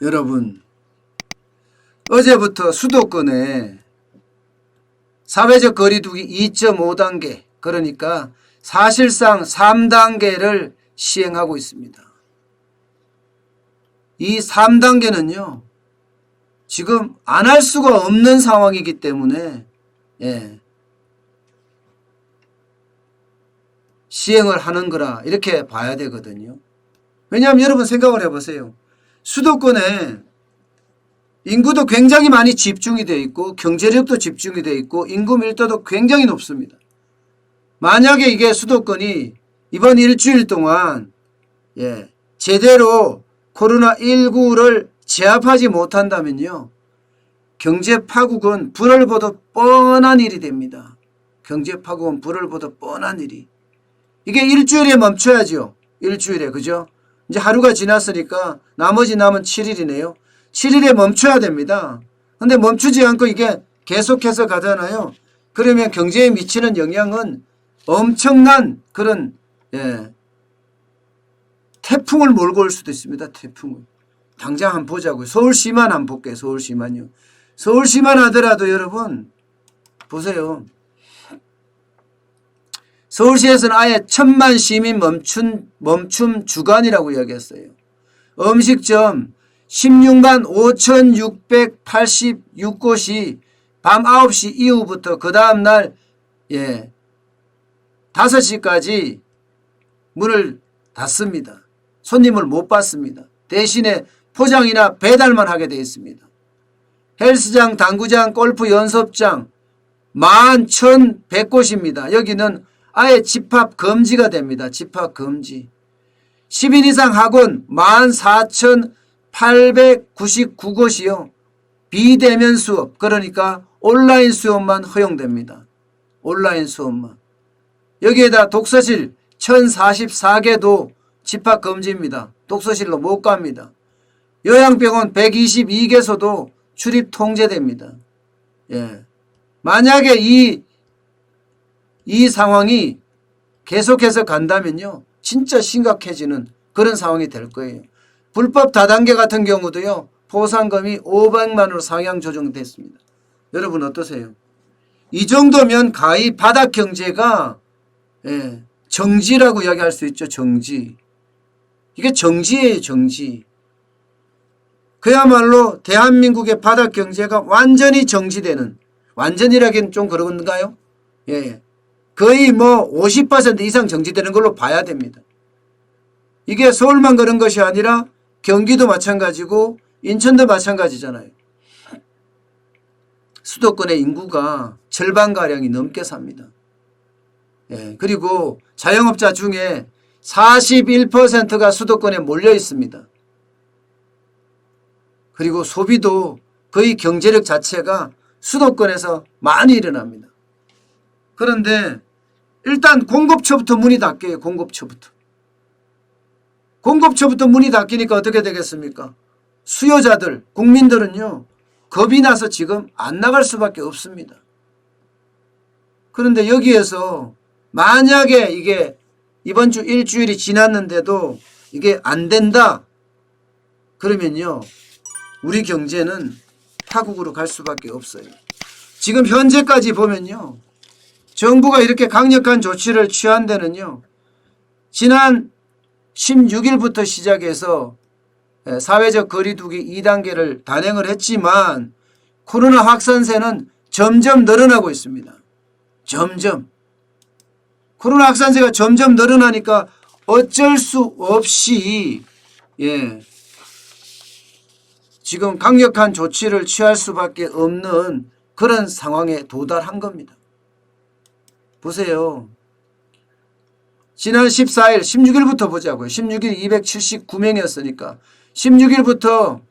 여러분, 어제부터 수도권에 사회적 거리두기 2.5단계, 그러니까 사실상 3단계를 시행하고 있습니다. 이 3단계는요, 지금 안 할 수가 없는 상황이기 때문에 시행을 하는 거라 이렇게 봐야 되거든요. 왜냐하면 여러분 생각을 해보세요. 수도권에 인구도 굉장히 많이 집중이 되어 있고 경제력도 집중이 되어 있고 인구 밀도도 굉장히 높습니다. 만약에 이게 수도권이 이번 일주일 동안 제대로 코로나19를 제압하지 못한다면요, 경제 파국은 불을 보듯 뻔한 일이 됩니다. 경제 파국은 불을 보듯 뻔한 일이. 이게 일주일에 멈춰야죠. 일주일에, 그죠? 이제 하루가 지났으니까 나머지 남은 7일이네요. 7일에 멈춰야 됩니다. 근데 멈추지 않고 이게 계속해서 가잖아요. 그러면 경제에 미치는 영향은 엄청난 그런 태풍을 몰고 올 수도 있습니다. 태풍을. 당장 한번 보자고요. 서울시만 한번 볼게요. 서울시만요. 서울시만 하더라도 여러분 보세요. 서울시에서는 아예 1000만 시민 멈춤 주간이라고 이야기했어요. 음식점 16만 5686곳이 밤 9시 이후부터 그 다음날 5시까지 문을 닫습니다. 손님을 못 받습니다. 대신에 포장이나 배달만 하게 되어 있습니다. 헬스장, 당구장, 골프 연습장 11,100곳입니다. 여기는 아예 집합 금지가 됩니다. 집합 금지. 10인 이상 학원 14,899곳이요. 비대면 수업, 그러니까 온라인 수업만 허용됩니다. 온라인 수업만. 여기에다 독서실 1,044개도 집합 금지입니다. 독서실로 못 갑니다. 요양병원 122개소도 출입 통제됩니다. 만약에 이 상황이 계속해서 간다면요, 진짜 심각해지는 그런 상황이 될 거예요. 불법 다단계 같은 경우도요, 포상금이 500만으로 상향 조정됐습니다. 여러분 어떠세요? 이 정도면 가히 바닥 경제가 정지라고 이야기할 수 있죠. 정지. 이게 정지예요. 정지. 그야말로 대한민국의 바닥 경제가 완전히 정지되는, 완전이라기는 좀 그런가요? 거의 뭐 50% 이상 정지되는 걸로 봐야 됩니다. 이게 서울만 그런 것이 아니라 경기도 마찬가지고 인천도 마찬가지잖아요. 수도권의 인구가 절반가량이 넘게 삽니다. 그리고 자영업자 중에 41%가 수도권에 몰려 있습니다. 그리고 소비도 거의 경제력 자체가 수도권에서 많이 일어납니다. 그런데 일단 공급처부터 문이 닫혀요. 공급처부터 문이 닫히니까 어떻게 되겠습니까? 수요자들, 국민들은요, 겁이 나서 지금 안 나갈 수밖에 없습니다. 그런데 여기에서 만약에 이게 이번 주 일주일이 지났는데도 이게 안 된다 그러면요, 우리 경제는 파국으로 갈 수밖에 없어요. 지금 현재까지 보면요, 정부가 이렇게 강력한 조치를 취한 데는요, 지난 16일부터 시작해서 사회적 거리두기 2단계를 단행을 했지만 코로나 확산세는 점점 늘어나고 있습니다. 점점. 코로나 확산세가 점점 늘어나니까 어쩔 수 없이 지금 강력한 조치를 취할 수밖에 없는 그런 상황에 도달한 겁니다. 보세요. 지난 14일, 16일부터 보자고요. 16일 279명이었으니까 16일부터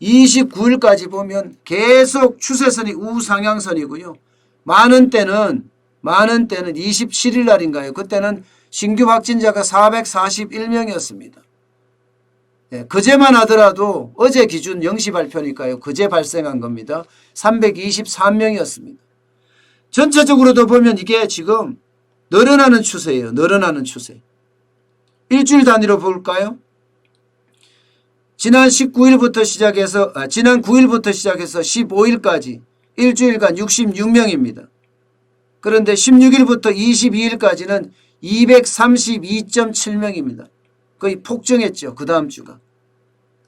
29일까지 보면 계속 추세선이 우상향선이고요. 많은 때는 27일 날인가요? 그때는 신규 확진자가 441명이었습니다. 그제만 하더라도 어제 기준 0시 발표니까요. 그제 발생한 겁니다. 323명이었습니다. 전체적으로도 보면 이게 지금 늘어나는 추세예요. 늘어나는 추세. 일주일 단위로 볼까요? 지난 9일부터 시작해서 15일까지 일주일간 66명입니다. 그런데 16일부터 22일까지는 232.7명입니다. 거의 폭증했죠. 그 다음 주가.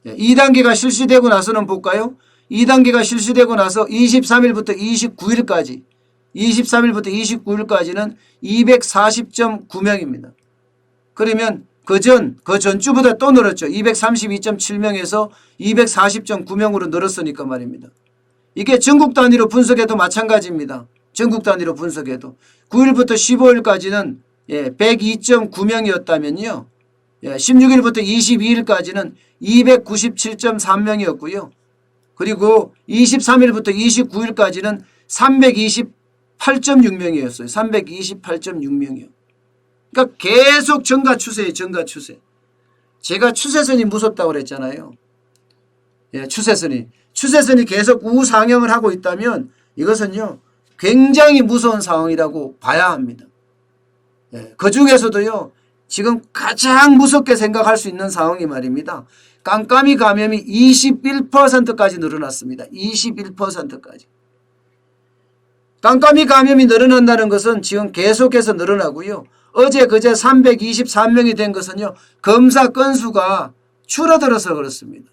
2단계가 실시되고 나서는 볼까요? 2단계가 실시되고 나서 23일부터 29일까지는 240.9명입니다. 그러면 그 전주보다 또 늘었죠. 232.7명에서 240.9명으로 늘었으니까 말입니다. 이게 전국 단위로 분석해도 마찬가지입니다. 전국 단위로 분석해도 9일부터 15일까지는 102.9명이었다면요. 16일부터 22일까지는 297.3명이었고요. 그리고 23일부터 29일까지는 328.6명이었어요. 328.6명이요. 그러니까 계속 증가 추세예요. 증가 추세. 제가 추세선이 무섭다고 그랬잖아요. 추세선이 계속 우상향을 하고 있다면 이것은요. 굉장히 무서운 상황이라고 봐야 합니다. 그 중에서도요. 지금 가장 무섭게 생각할 수 있는 상황이 말입니다. 깜깜이 감염이 21%까지 늘어났습니다. 21%까지. 깜깜이 감염이 늘어난다는 것은 지금 계속해서 늘어나고요. 어제 그제 323명이 된 것은요. 검사 건수가 줄어들어서 그렇습니다.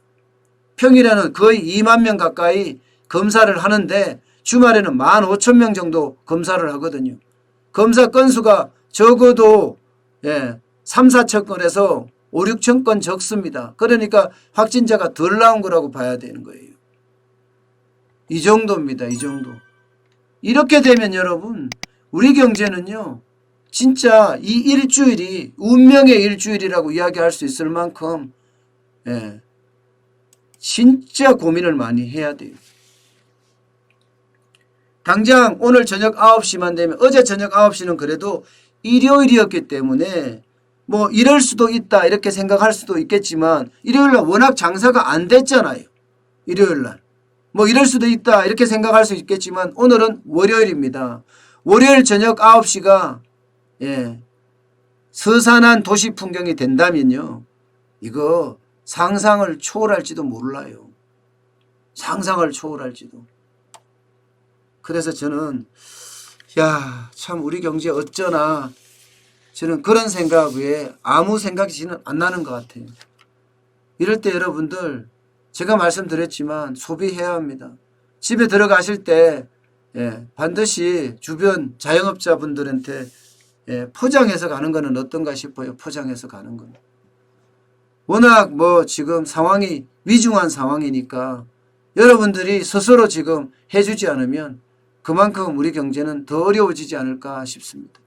평일에는 거의 2만 명 가까이 검사를 하는데 주말에는 15,000명 정도 검사를 하거든요. 검사 건수가 적어도 3, 4천 건에서 5, 6천 건 적습니다. 그러니까 확진자가 덜 나온 거라고 봐야 되는 거예요. 이 정도입니다. 이 정도. 이렇게 되면 여러분 우리 경제는요. 진짜 이 일주일이 운명의 일주일이라고 이야기할 수 있을 만큼 진짜 고민을 많이 해야 돼요. 당장 오늘 저녁 9시만 되면 어제 저녁 9시는 그래도 일요일이었기 때문에 뭐 이럴 수도 있다 이렇게 생각할 수도 있겠지만 일요일날 워낙 장사가 안 됐잖아요. 일요일날. 뭐 이럴 수도 있다 이렇게 생각할 수 있겠지만 오늘은 월요일입니다. 월요일 저녁 9시가 서산한 도시 풍경이 된다면요. 이거 상상을 초월할지도 몰라요. 상상을 초월할지도. 그래서 저는 참 우리 경제 어쩌나 저는 그런 생각 외에 아무 생각이 저는 안 나는 것 같아요. 이럴 때 여러분들 제가 말씀드렸지만 소비해야 합니다. 집에 들어가실 때 반드시 주변 자영업자분들한테 포장해서 가는 거는 어떤가 싶어요. 포장해서 가는 건. 워낙 뭐 지금 상황이 위중한 상황이니까 여러분들이 스스로 지금 해주지 않으면 그만큼 우리 경제는 더 어려워지지 않을까 싶습니다.